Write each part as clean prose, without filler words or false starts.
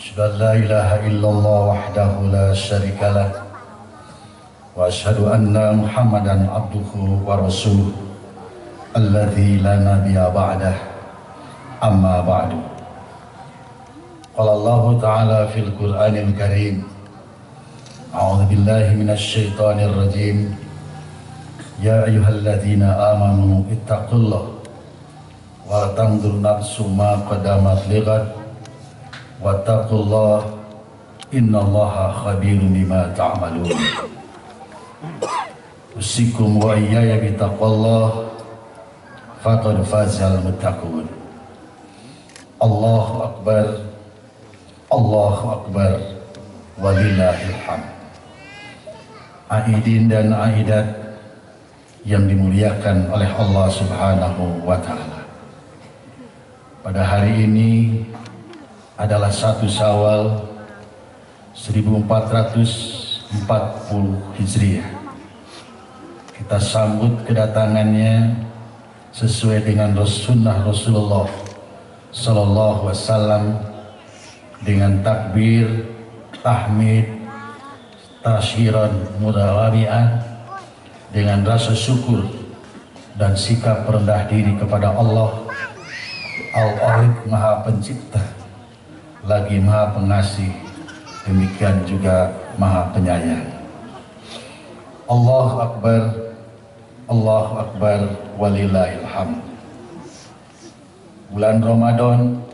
أشهد أن لا إله إلا الله وحده لا شريك له وأشهد أن محمدا عبده ورسوله الذي لا نبي بعده أما بعد قال الله تعالى في القرآن الكريم أعوذ بالله من الشيطان الرجيم يا أيها الذين آمنوا اتقوا الله وتنظر نفس ما قدمت لغد واتقوا الله إن الله خبير بما تعملون أوصيكم وإياي بتقوى الله فقد فاز المتقون الله أكبر الله أكبر walillahil hamd. Aidin dan aidat yang dimuliakan oleh Allah Subhanahu wa Ta'ala. Pada hari ini adalah 1 Syawal 1440 Hijriah. Kita sambut kedatangannya sesuai dengan sunnah Rasulullah Sallallahu Alaihi Wasallam dengan takbir, tahmid, tashiran, mudawabi'an, dengan rasa syukur dan sikap rendah diri kepada Allah Al-Ahad, Maha Pencipta, lagi Maha Pengasih, demikian juga Maha Penyayang. Allahu Akbar, Allahu Akbar, walillahil hamd. Bulan Ramadan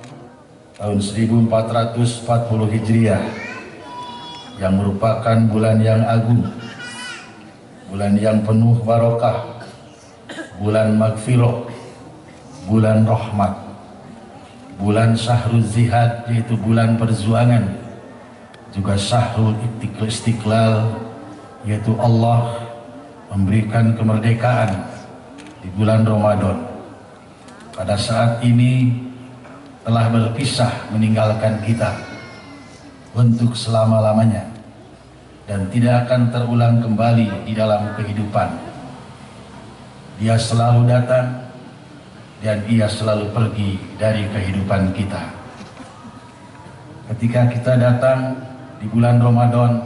tahun 1440 Hijriah yang merupakan bulan yang agung, bulan yang penuh barokah, bulan magfirah, bulan rahmat, bulan syahrul zihad, yaitu bulan perjuangan, juga syahrul istiqlal, yaitu Allah memberikan kemerdekaan di bulan Ramadan. Pada saat ini telah berpisah meninggalkan kita untuk selama-lamanya dan tidak akan terulang kembali di dalam kehidupan. Dia selalu datang dan ia selalu pergi dari kehidupan kita. Ketika kita datang di bulan Ramadan,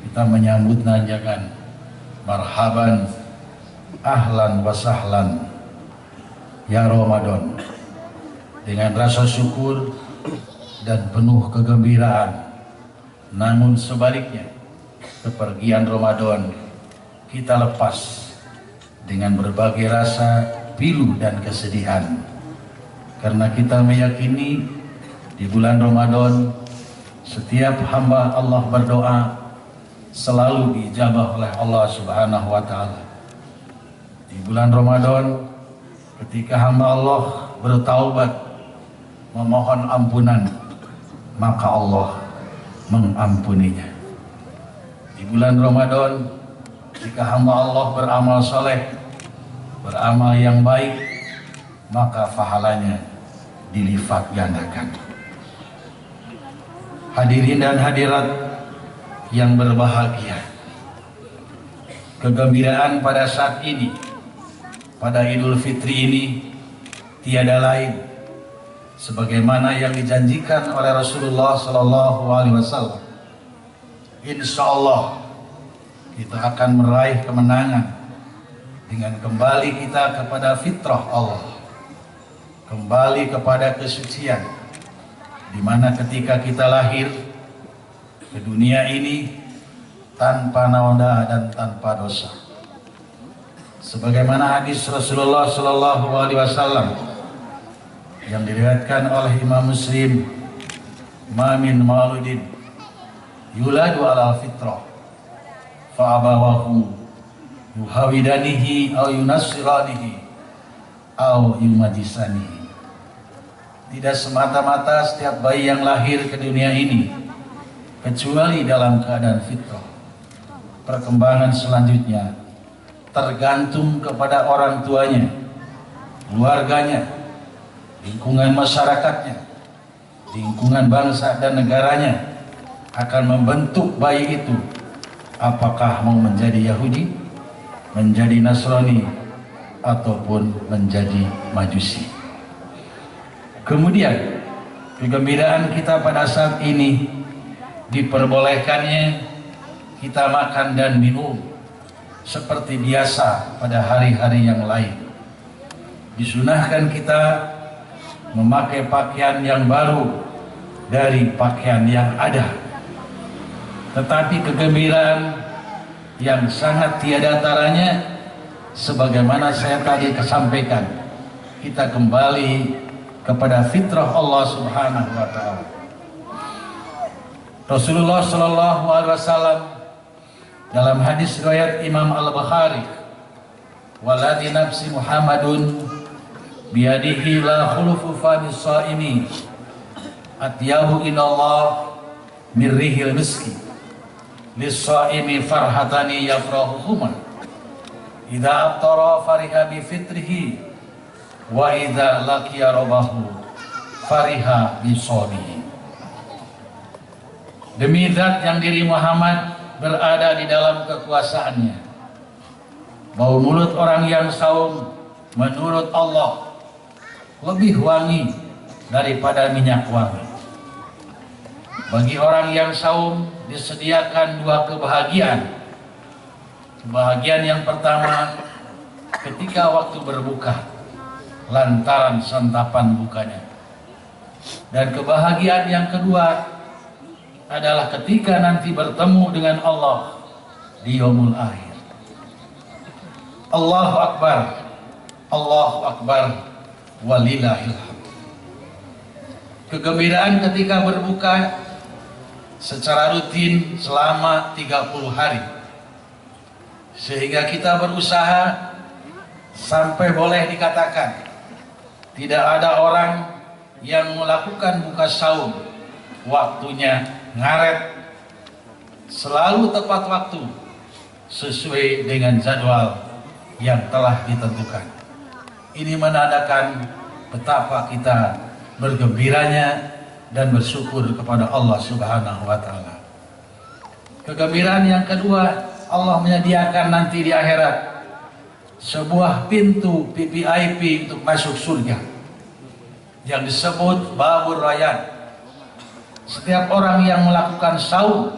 kita menyambut nanjakan marhaban, ahlan wa sahlan ya Ramadan, dengan rasa syukur dan penuh kegembiraan. Namun sebaliknya, kepergian Ramadan kita lepas dengan berbagai rasa pilu dan kesedihan, karena kita meyakini di bulan Ramadan setiap hamba Allah berdoa selalu diijabah oleh Allah Subhanahu wa Ta'ala. Di bulan Ramadan, ketika hamba Allah bertaubat, memohon ampunan, maka Allah mengampuninya. Di bulan Ramadan, jika hamba Allah beramal soleh, beramal yang baik, maka pahalanya dilipat gandakan. Hadirin dan hadirat yang berbahagia, kegembiraan pada saat ini, pada Idul Fitri ini, tiada lain sebagaimana yang dijanjikan oleh Rasulullah Sallallahu Alaihi Wasallam. Insya Allah kita akan meraih kemenangan dengan kembali kita kepada fitrah Allah, kembali kepada kesucian, di mana ketika kita lahir ke dunia ini tanpa noda dan tanpa dosa. Sebagaimana hadis Rasulullah Sallallahu Alaihi Wasallam yang diriwayatkan oleh Imam Muslim, ma min mauludin yuladu ala fitrah fa abawahu yuhawidanihi aw yunassiranihi aw yumajisanihi. Tidak semata-mata setiap bayi yang lahir ke dunia ini kecuali dalam keadaan fitrah. Perkembangan selanjutnya tergantung kepada orang tuanya, keluarganya, lingkungan masyarakatnya, lingkungan bangsa dan negaranya akan membentuk bayi itu apakah mau menjadi Yahudi, menjadi Nasrani, ataupun menjadi Majusi. Kemudian Kegembiraan kita pada saat ini diperbolehkannya kita makan dan minum seperti biasa pada hari-hari yang lain. Disunahkan kita memakai pakaian yang baru dari pakaian yang ada. Tetapi kegembiraan yang sangat tiada taranya, sebagaimana saya tadi sampaikan, kita kembali kepada fitrah Allah Subhanahu wa taala. Rasulullah sallallahu alaihi wasallam dalam hadis riwayat Imam Al-Bukhari, "Walladzi nafsi Muhammadun biyadihi la khulufu fami shaimi atyabu inallah min rihil miski lis-shaimi farhatani yafrahuhuma idza aftara fariha bi fitrihi wa idza laqiya rabbahu fariha bi shaumihi." Demi zat yang diri Muhammad berada di dalam kekuasaannya, bau mulut orang yang saum menurut Allah lebih wangi daripada minyak wangi. Bagi orang yang saum disediakan dua kebahagiaan. Kebahagiaan yang pertama ketika waktu berbuka lantaran santapan bukanya, dan kebahagiaan yang kedua adalah ketika nanti bertemu dengan Allah di yaumul akhir. Allahu Akbar, Allahu Akbar, walillahil hamd. Kegembiraan ketika berbuka secara rutin selama 30 hari, sehingga kita berusaha sampai boleh dikatakan tidak ada orang yang melakukan buka saum waktunya ngaret, selalu tepat waktu sesuai dengan jadwal yang telah ditentukan. Ini menandakan betapa kita bergembiranya dan bersyukur kepada Allah Subhanahu wa taala. Kegembiraan yang kedua, Allah menyediakan nanti di akhirat sebuah pintu VIP untuk masuk surga yang disebut Babur Rayyan. Setiap orang yang melakukan saum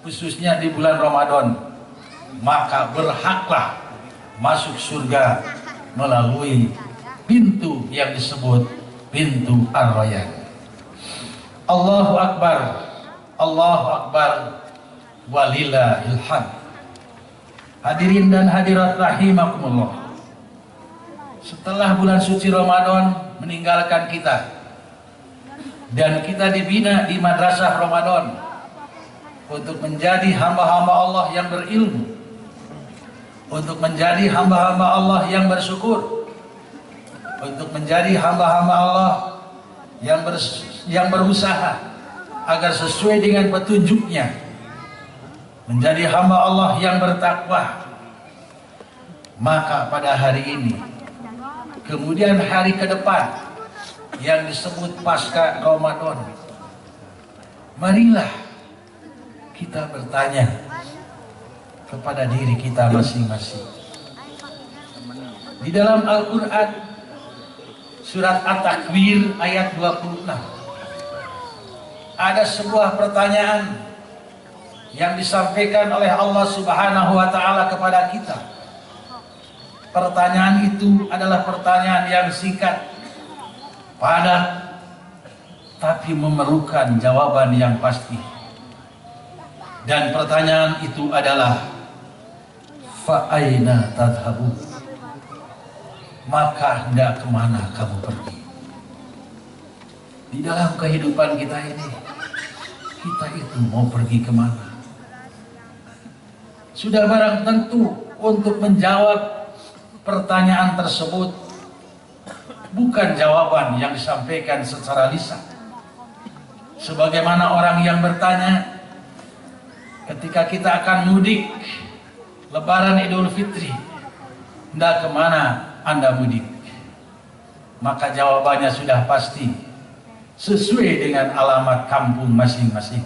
khususnya di bulan Ramadan, maka berhaklah masuk surga melalui pintu yang disebut pintu Ar-Rayyan. Allahu Akbar, Allahu Akbar, walillahil hamd. Hadirin dan hadirat rahimakumullah, setelah bulan suci Ramadan meninggalkan kita dan kita dibina di madrasah Ramadan untuk menjadi hamba-hamba Allah yang berilmu, untuk menjadi hamba-hamba Allah yang bersyukur, untuk menjadi hamba-hamba Allah yang berusaha agar sesuai dengan petunjuknya, menjadi hamba Allah yang bertakwa. Maka pada hari ini, kemudian hari ke depan yang disebut pasca Ramadan, marilah kita bertanya kepada diri kita masing-masing. Di dalam Al-Quran surat At-Takwir ayat 26 ada sebuah pertanyaan yang disampaikan oleh Allah Subhanahu wa taala kepada kita. Pertanyaan itu adalah pertanyaan yang singkat, padat, tapi memerlukan jawaban yang pasti. Dan pertanyaan itu adalah fa aina tadhhabun? Maka hendak kemana kamu pergi? Di dalam kehidupan kita ini, kita itu mau pergi kemana? Sudah barang tentu untuk menjawab pertanyaan tersebut bukan jawaban yang disampaikan secara lisan. Sebagaimana orang yang bertanya ketika kita akan mudik Lebaran Idul Fitri, hendak kemana Anda mudik? Maka jawabannya sudah pasti sesuai dengan alamat kampung masing-masing.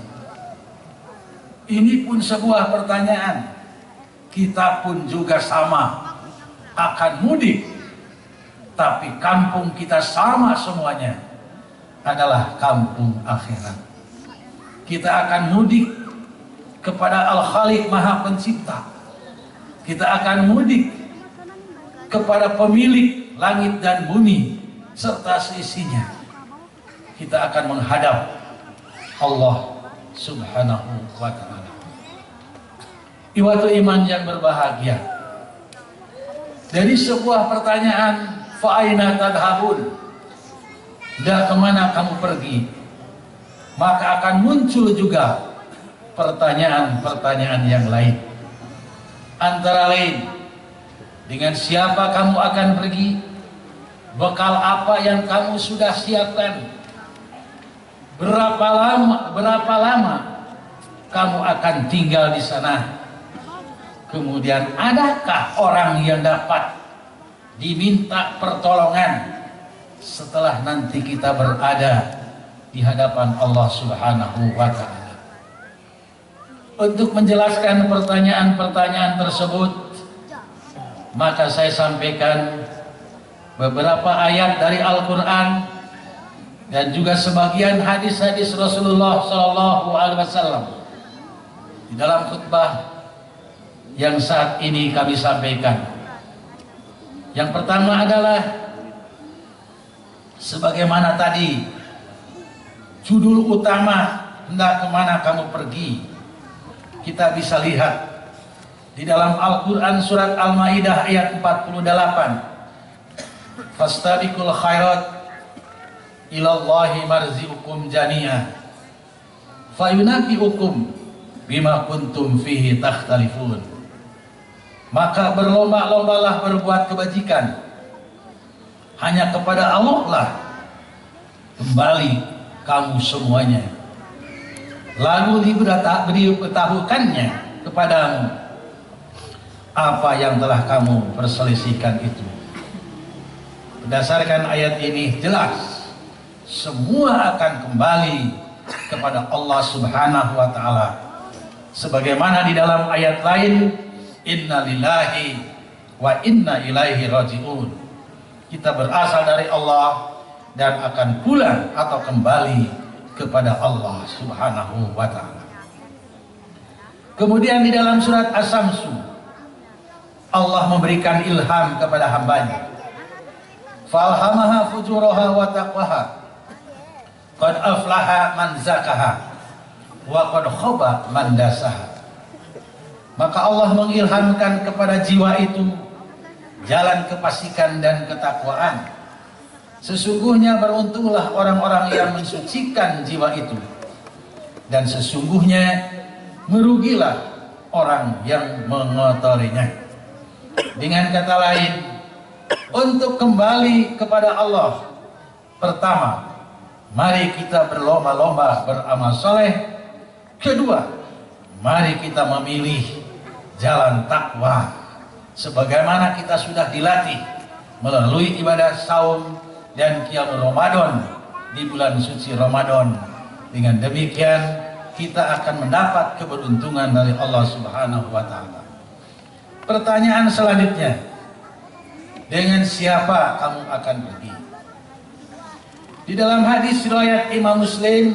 Ini pun sebuah pertanyaan. Kita pun juga sama akan mudik, tapi kampung kita sama semuanya. adalah kampung akhirat. Kita akan mudik kepada Al-Khaliq Maha Pencipta. Kita akan mudik kepada pemilik langit dan bumi serta seisinya. Kita akan menghadap Allah Subhanahu wa ta'ala. Iwatu iman yang berbahagia, dari sebuah pertanyaan, fa'aina tadhabun, dah kemana kamu pergi, maka akan muncul juga pertanyaan-pertanyaan yang lain. Antara lain, dengan siapa kamu akan pergi, bekal apa yang kamu sudah siapkan, berapa lama kamu akan tinggal di sana, kemudian adakah orang yang dapat diminta pertolongan setelah nanti kita berada di hadapan Allah Subhanahu wa ta'ala. Untuk menjelaskan pertanyaan-pertanyaan tersebut, maka saya sampaikan beberapa ayat dari Al-Quran dan juga sebagian hadis-hadis Rasulullah SAW di dalam khutbah yang saat ini kami sampaikan. Yang pertama adalah sebagaimana tadi judul utama, hendak kemana kamu pergi, kita bisa lihat di dalam Al-Quran surat Al-Maidah ayat 48, fastabiqul khairat ilallahi marzi'ukum jami'ah fayunabi'ukum bima kuntum fihi takhtalifun. Maka berlomba-lombalah berbuat kebajikan, hanya kepada Allah lah kembali kamu semuanya, lalu diberitahukannya kepadamu apa yang telah kamu perselisihkan itu. Berdasarkan ayat ini jelas semua akan kembali kepada Allah Subhanahu wa ta'ala, sebagaimana di dalam ayat lain, inna lillahi wa inna ilaihi raji'un. Kita berasal dari Allah dan akan pulang atau kembali kepada Allah Subhanahu wa ta'ala. Kemudian di dalam surat As-Samsu, Allah memberikan ilham kepada hambanya, falhamaha fujuraha wa taqwaha qad aflaha man zakaha wa qad khaba man dasaha. Maka Allah mengilhamkan kepada jiwa itu jalan kefasikan dan ketakwaan. Sesungguhnya beruntunglah orang-orang yang mensucikan jiwa itu, dan sesungguhnya merugilah orang yang mengotorinya. Dengan kata lain, untuk kembali kepada Allah, pertama, mari kita berlomba-lomba beramal soleh. Kedua, mari kita memilih jalan takwa, sebagaimana kita sudah dilatih melalui ibadah saum dan qiyamul Ramadan di bulan suci Ramadan. Dengan demikian kita akan mendapat keberuntungan dari Allah Subhanahu wa ta'ala. Pertanyaan selanjutnya, dengan siapa kamu akan pergi? Di dalam hadis riwayat Imam Muslim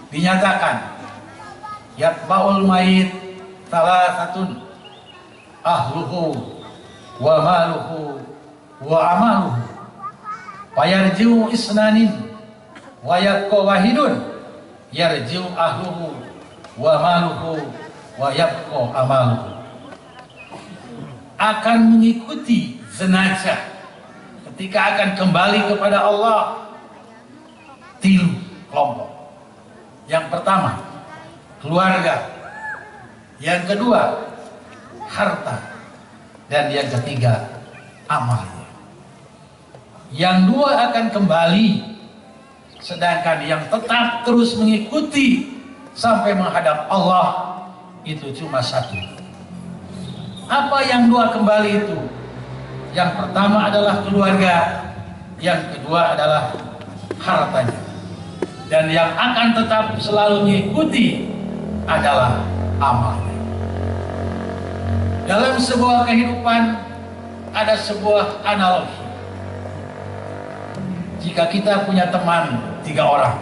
dinyatakan, yatba'ul mayit thalathatun ahluhu wa maluhu wa amaluhu fayarji'u isnanin wa yabqa wahidun yarji'u ahluhu wa maluhu wa yabqa amaluhu. Akan mengikuti jenazah ketika akan kembali kepada Allah tilu kelompok. Yang pertama, keluarga. Yang kedua, harta. Dan yang ketiga, amalnya. Yang dua akan kembali, sedangkan yang tetap terus mengikuti sampai menghadap Allah itu cuma satu. Apa yang dua kembali itu? Yang pertama adalah keluarga, yang kedua adalah hartanya, dan yang akan tetap selalu mengikuti adalah amalnya. Dalam sebuah kehidupan ada sebuah analogi. jika kita punya teman 3 orang.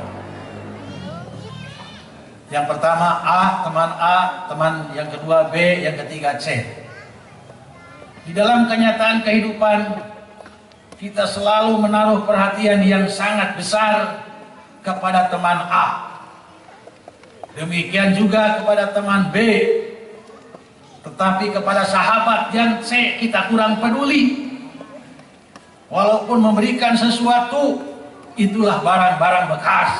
Yang pertama A, teman yang kedua B, yang ketiga C. Di dalam kenyataan kehidupan, kita selalu menaruh perhatian yang sangat besar kepada teman A. Demikian juga kepada teman B. Tetapi kepada sahabat yang C kita kurang peduli. Walaupun memberikan sesuatu, itulah barang-barang bekas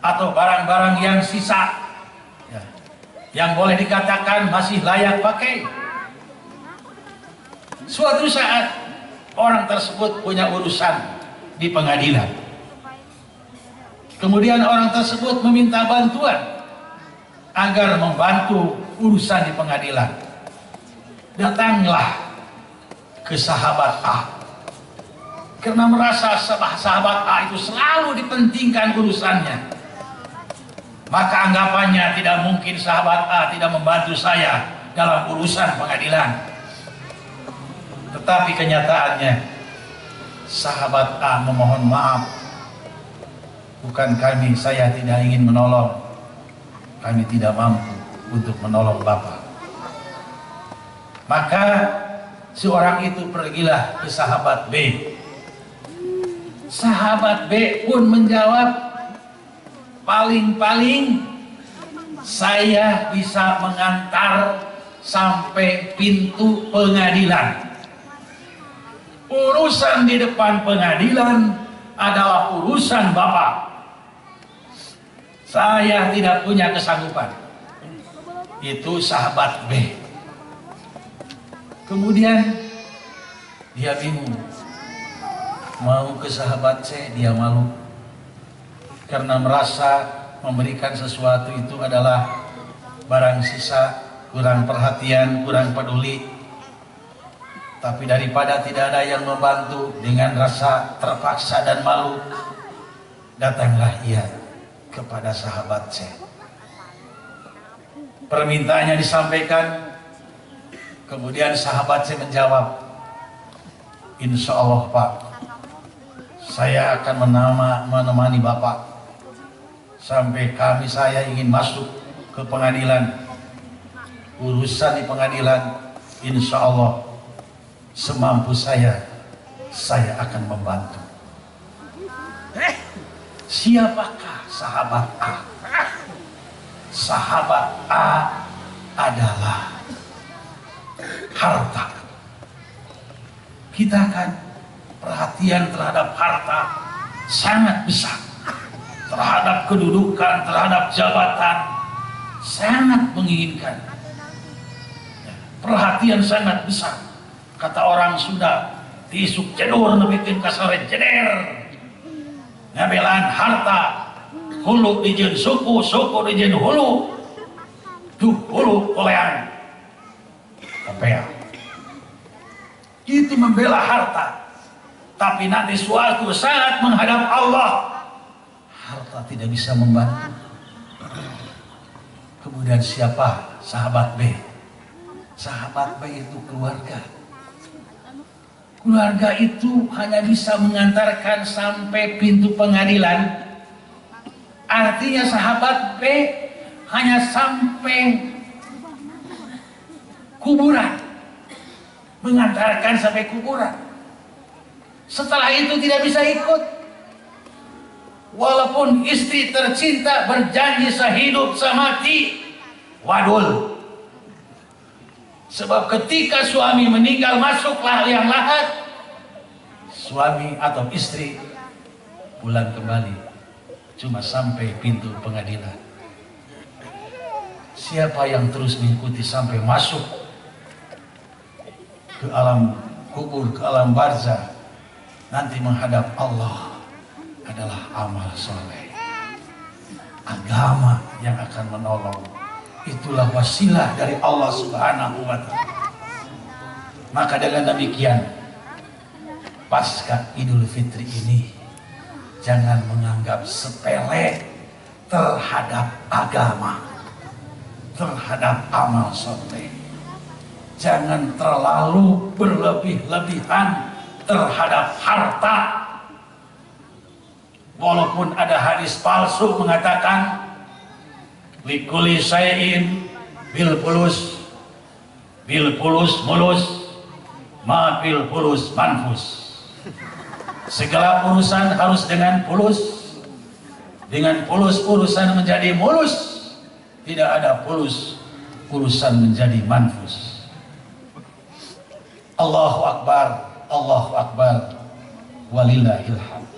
atau barang-barang yang sisa, ya, yang boleh dikatakan masih layak pakai. Suatu saat orang tersebut punya urusan di pengadilan. Kemudian orang tersebut meminta bantuan agar membantu urusan di pengadilan. Datanglah ke sahabat A. Karena merasa sahabat A itu selalu dipentingkan urusannya, maka anggapannya tidak mungkin sahabat A tidak membantu saya dalam urusan pengadilan. Tetapi kenyataannya sahabat A memohon maaf. Bukan saya tidak ingin menolong. Kami tidak mampu untuk menolong Bapak. Maka seorang itu pergilah ke sahabat B. Sahabat B pun menjawab, paling-paling saya bisa mengantar sampai pintu pengadilan. Urusan di depan pengadilan adalah urusan Bapak. Saya tidak punya kesanggupan. Itu sahabat B. Kemudian dia bingung. Mau ke sahabat C, dia malu. Karena merasa memberikan sesuatu itu adalah barang sisa, kurang perhatian, kurang peduli. Tapi daripada tidak ada yang membantu, dengan rasa terpaksa dan malu, datanglah ia kepada sahabat C. Permintaannya disampaikan. Kemudian sahabat C menjawab, insya Allah Pak, saya akan menemani Bapak sampai saya ingin masuk ke pengadilan. Urusan di pengadilan, insya Allah semampu saya akan membantu. Siapakah sahabat A? Sahabat A adalah harta. Kita kan perhatian terhadap harta sangat besar, terhadap kedudukan, terhadap jabatan sangat menginginkan. Perhatian sangat besar. Kata orang sudah tisuk cedur nebikin kasare jeder. Ngabelan harta, hulu dijen suku, suku dijen hulu. Tuh hulu kolean. Kopea. Itu membela harta. Tapi nanti suatu saat menghadap Allah, harta tidak bisa membantu. Kemudian siapa sahabat B? Sahabat B itu keluarga. Keluarga itu hanya bisa mengantarkan sampai pintu pengadilan. Artinya sahabat B hanya sampai kuburan. Mengantarkan sampai kuburan. Setelah itu tidak bisa ikut. Walaupun istri tercinta berjanji sehidup semati, wadul. Sebab ketika suami meninggal masuklah liang lahat, suami atau istri pulang kembali cuma sampai pintu pengadilan. Siapa yang terus mengikuti sampai masuk ke alam kubur, ke alam barzah, nanti menghadap Allah adalah amal soleh. Agama yang akan menolong. Itulah wasilah dari Allah Subhanahu wa ta'ala. Maka dengan demikian, pasca Idul Fitri ini jangan menganggap sepele terhadap agama, terhadap amal soleh. Jangan terlalu berlebih-lebihan terhadap harta. Walaupun ada hadis palsu mengatakan likuli syai'in bil pulus mulus ma bil pulus manfus. Segala urusan harus dengan pulus. Dengan pulus urusan menjadi mulus. Tidak ada pulus urusan menjadi manfus. Allahu Akbar, Allahu Akbar, walillahil hamd.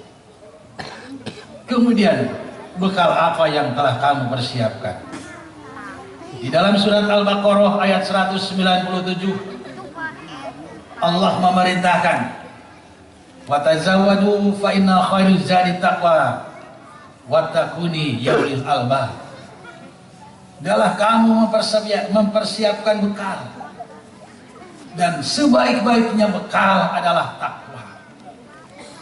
Kemudian bekal apa yang telah kamu persiapkan? Di dalam surat Al-Baqarah ayat 197 Allah memerintahkan wa tazawwadu fa inna khairuz zadi taqwa wattaquni ya ulil albab. Adalah kamu mempersiapkan bekal, dan sebaik-baiknya bekal adalah takwa.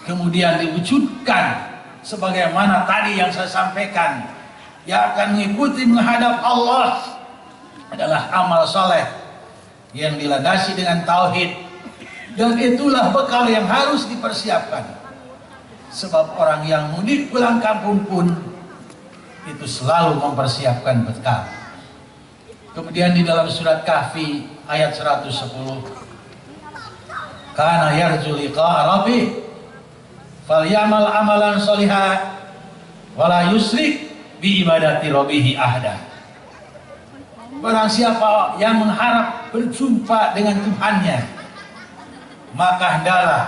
Kemudian diwujudkan sebagaimana tadi yang saya sampaikan, yang akan mengikuti menghadap Allah adalah amal soleh yang dilandasi dengan tauhid, dan itulah bekal yang harus dipersiapkan. Sebab orang yang mudik pulang kampung pun itu selalu mempersiapkan bekal. Kemudian di dalam surat Kahfi ayat 110, kana yarju liqa'a rabbih falyamal amalan sholihan wala yusrik bi ibadati rabbih ahda. Barang siapa yang mengharap berjumpa dengan Tuhannya, maka hendaklah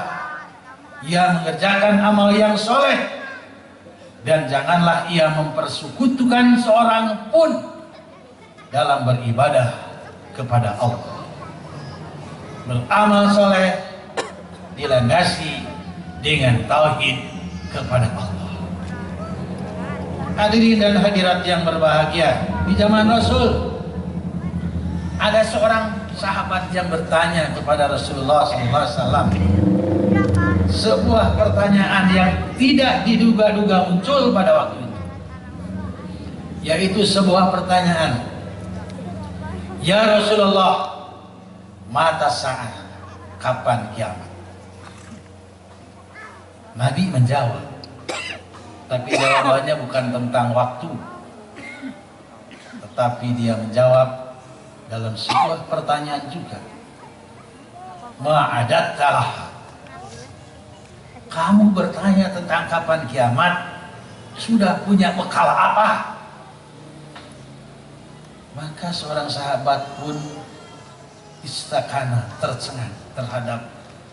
ia mengerjakan amal yang soleh, dan janganlah ia mempersekutukan seorang pun dalam beribadah kepada Allah. Beramal soleh dilandasi dengan tauhid kepada Allah. Hadirin dan hadirat yang berbahagia, di zaman Rasul ada seorang sahabat yang bertanya kepada Rasulullah SAW sebuah pertanyaan yang tidak diduga-duga muncul pada waktu itu, yaitu sebuah pertanyaan, ya Rasulullah, mata saat, kapan kiamat? Nabi menjawab, tapi jawabannya bukan tentang waktu, tetapi dia menjawab dalam sebuah pertanyaan juga, ma'adattalah. Kamu bertanya tentang kapan kiamat, sudah punya bekal apa? Maka seorang sahabat pun istakana, tercengang terhadap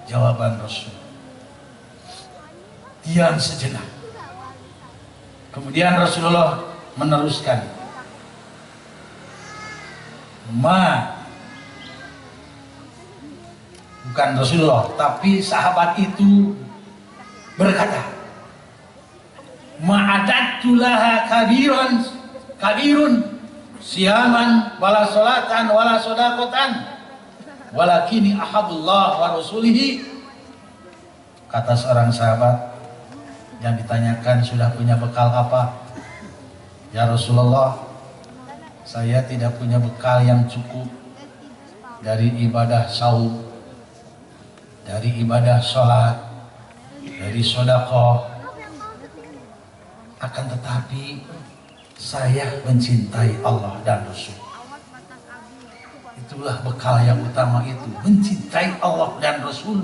jawaban Rasul. Diam sejenak. Kemudian Rasulullah meneruskan, bukan Rasulullah, tapi sahabat itu berkata, ma'adattu laha kabirun siyaman wala salatan wala sodakotan walakini ahabullah wa rasulihi. Kata seorang sahabat yang ditanyakan sudah punya bekal apa? Ya Rasulullah, saya tidak punya bekal yang cukup dari ibadah saum, dari ibadah sholat, dari sedekah. Akan tetapi saya mencintai Allah dan Rasul. Itulah bekal yang utama itu, mencintai Allah dan Rasul.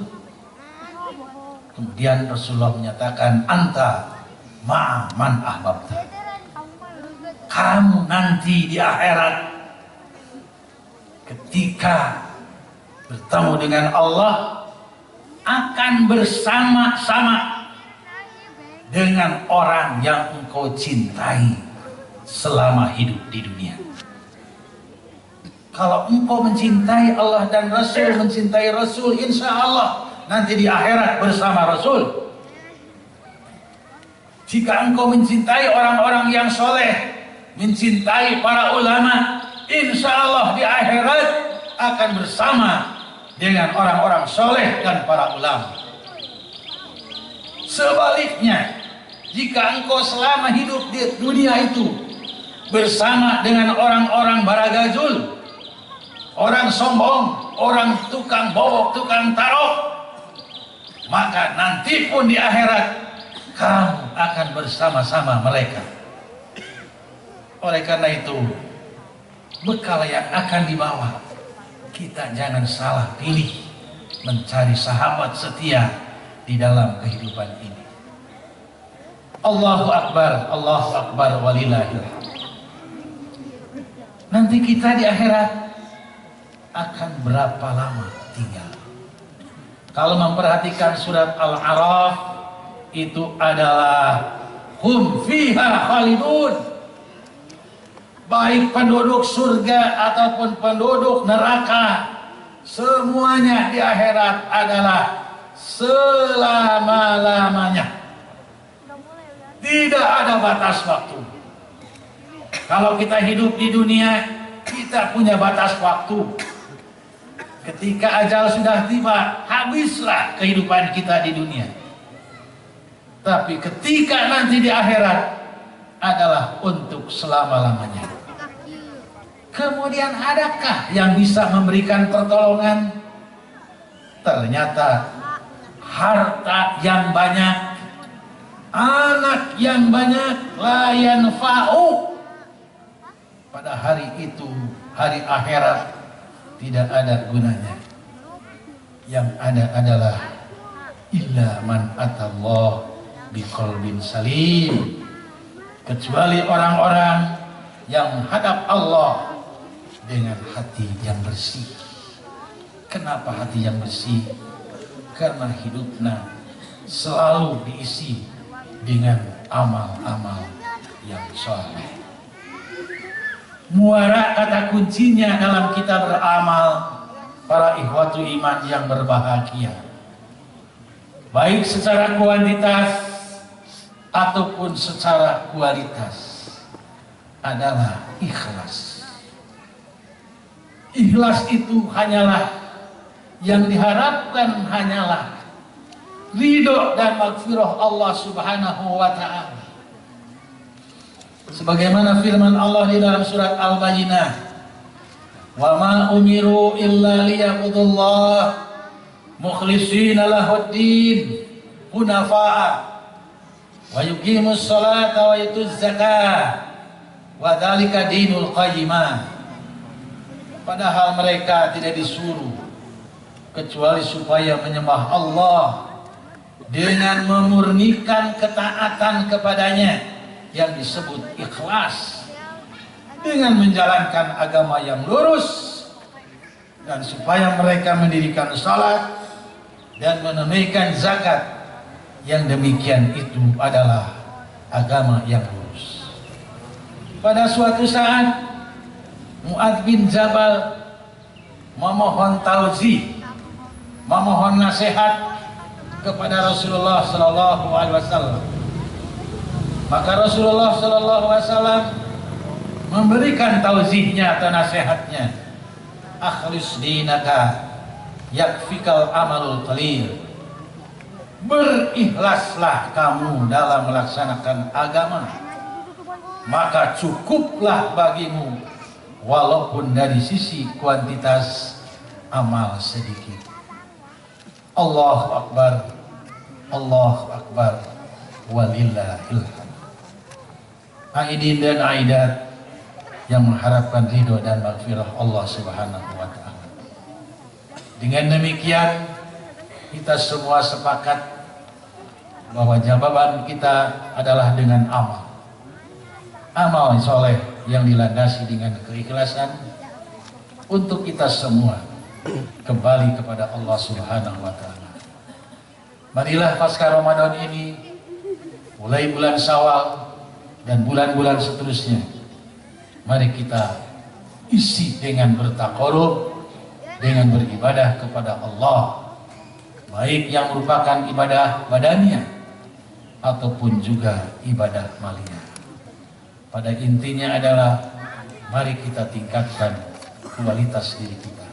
Kemudian Rasulullah menyatakan, anta ma'a man ahbabta. Kamu nanti di akhirat ketika bertemu dengan Allah akan bersama-sama dengan orang yang engkau cintai selama hidup di dunia. Kalau engkau mencintai Allah dan Rasul, mencintai Rasul, insya Allah nanti di akhirat bersama Rasul. Jika engkau mencintai orang-orang yang soleh, mencintai para ulama, insya Allah di akhirat akan bersama dengan orang-orang soleh dan para ulama. Sebaliknya, jika engkau selama hidup di dunia itu bersama dengan orang-orang baragazul, orang sombong, orang tukang bobok, tukang tarok, maka nanti pun di akhirat kamu akan bersama-sama mereka. Oleh karena itu, bekal yang akan dibawa, kita jangan salah pilih mencari sahabat setia di dalam kehidupan ini. Allahu Akbar walillahil hamd. Nanti kita di akhirat akan berapa lama tinggal? Kalau memperhatikan surat Al-A'raf, itu adalah hum fiha khalidun. Baik penduduk surga ataupun penduduk neraka, semuanya di akhirat adalah selama-lamanya. Tidak ada batas waktu. Kalau kita hidup di dunia, kita punya batas waktu. Ketika ajal sudah tiba, habislah kehidupan kita di dunia. Tapi ketika nanti di akhirat adalah untuk selama-lamanya. Kemudian adakah yang bisa memberikan pertolongan? Ternyata harta yang banyak, anak yang banyak, la yanfa'u. Pada hari itu, hari akhirat, tidak ada gunanya. Yang ada adalah illa man atallah biqalbin salim, kecuali orang-orang yang hadap Allah dengan hati yang bersih. Kenapa hati yang bersih? Karena hidupnya selalu diisi dengan amal-amal yang saleh. Muara kata kuncinya dalam kita beramal, para ikhwatu iman yang berbahagia, baik secara kuantitas ataupun secara kualitas, adalah ikhlas. Ikhlas itu hanyalah yang diharapkan, hanyalah ridho dan maghfirah Allah Subhanahu wa ta'ala. Sebagaimana firman Allah di dalam surat Al-Baqarah, "Wa ma umiru illa liya'budullah mukhlishina lahuddin hunafa'a wa yuqimus salata wa yutuz zakah wa dzalika dinul qayyimah." Padahal mereka tidak disuruh kecuali supaya menyembah Allah dengan memurnikan ketaatan kepadanya yang disebut ikhlas, dengan menjalankan agama yang lurus, dan supaya mereka mendirikan salat dan menunaikan zakat. Yang demikian itu adalah agama yang lurus. Pada suatu saat Mu'adz bin Jabal memohon tauzih, memohon nasihat kepada Rasulullah sallallahu alaihi wasallam. Maka Rasulullah sallallahu alaihi wasallam memberikan tauzihnya atau nasihatnya, akhlis dinaka yakfikal amalul qalil. Berikhlaslah kamu dalam melaksanakan agama, maka cukuplah bagimu walaupun dari sisi kuantitas amal sedikit. Allahu Akbar, Allahu Akbar, walillahil hamd. Aidin dan aidat yang mengharapkan ridho dan maghfirah Allah Subhanahu wa ta'ala. Dengan demikian kita semua sepakat bahwa jawaban kita adalah dengan amal. Amal soleh yang dilandasi dengan keikhlasan untuk kita semua kembali kepada Allah Subhanahu wa ta'ala. Marilah pasca Ramadan ini, mulai bulan Syawal dan bulan-bulan seterusnya, mari kita isi dengan bertaqarrub, dengan beribadah kepada Allah, baik yang merupakan ibadah badaniah ataupun juga ibadah maliyah. Pada intinya adalah mari kita tingkatkan kualitas diri kita.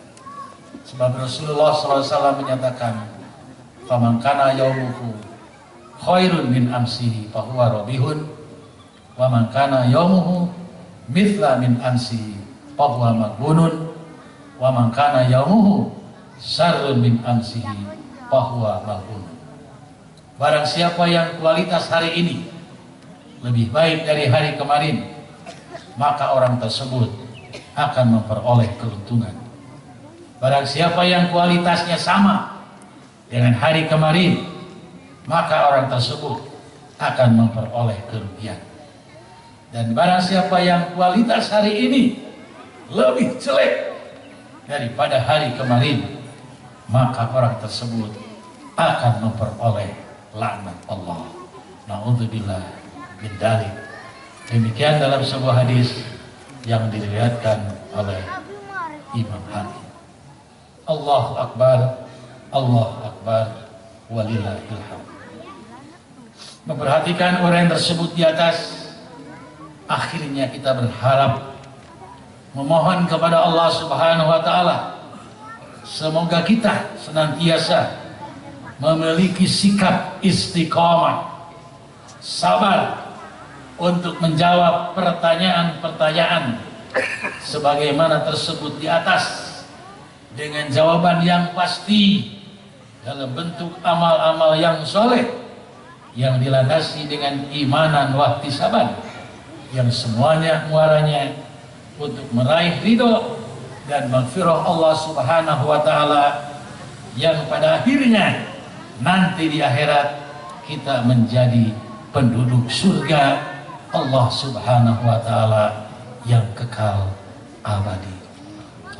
Sebab Rasulullah SAW menyatakan, "Faman kana yaumuhu khairun min amsihi fahuwa rabihun, wa man kana yaumuhu mithla min amsihi fahuwa maghbunun, wa man kana yaumuhu syarrun min amsihi fahuwa maghbunun." barang siapa yang kualitas hari ini lebih baik dari hari kemarin, maka orang tersebut akan memperoleh keuntungan. Barang siapa yang kualitasnya sama dengan hari kemarin, maka orang tersebut akan memperoleh kerugian. Dan barang siapa yang kualitas hari ini lebih jelek daripada hari kemarin, maka orang tersebut akan memperoleh laknat Allah. Na'udzubillah min dzalik. Demikian dalam sebuah hadis yang diriwayatkan oleh Imam Hakim. Allahu Akbar, Allahu Akbar, walillahil hamd. Memperhatikan orang tersebut di atas, akhirnya kita berharap, memohon kepada Allah Subhanahu wa Ta'ala, semoga kita senantiasa memiliki sikap istiqamah, sabar untuk menjawab pertanyaan-pertanyaan sebagaimana tersebut di atas, dengan jawaban yang pasti dalam bentuk amal-amal yang soleh yang dilandasi dengan imanan wahtisaban, yang semuanya muaranya untuk meraih ridho dan maghfirah Allah Subhanahu wa Ta'ala, yang pada akhirnya nanti di akhirat kita menjadi penduduk surga Allah Subhanahu wa Ta'ala yang kekal abadi.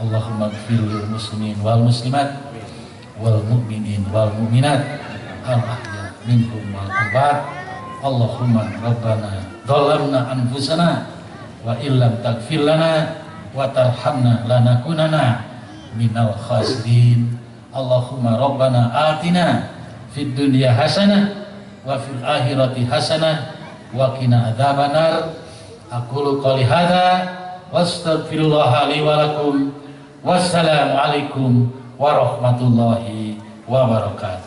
Allahumma ighfir lil muslimin wal muslimat wal mu'minin wal mu'minat al ahya minhum wal amwat. Allahumma rabbana dhalamna anfusana wa illam taghfir lana wa tarhamna lanakunanna minal khasirin. Allahumma rabbana atina fid dunya hasanah wa fil akhirati hasanah wa qina adzabannar. Aqulu qouli hadza wastaghfirullah li wa lakum. Wassalamualaikum warahmatullahi wabarakatuh.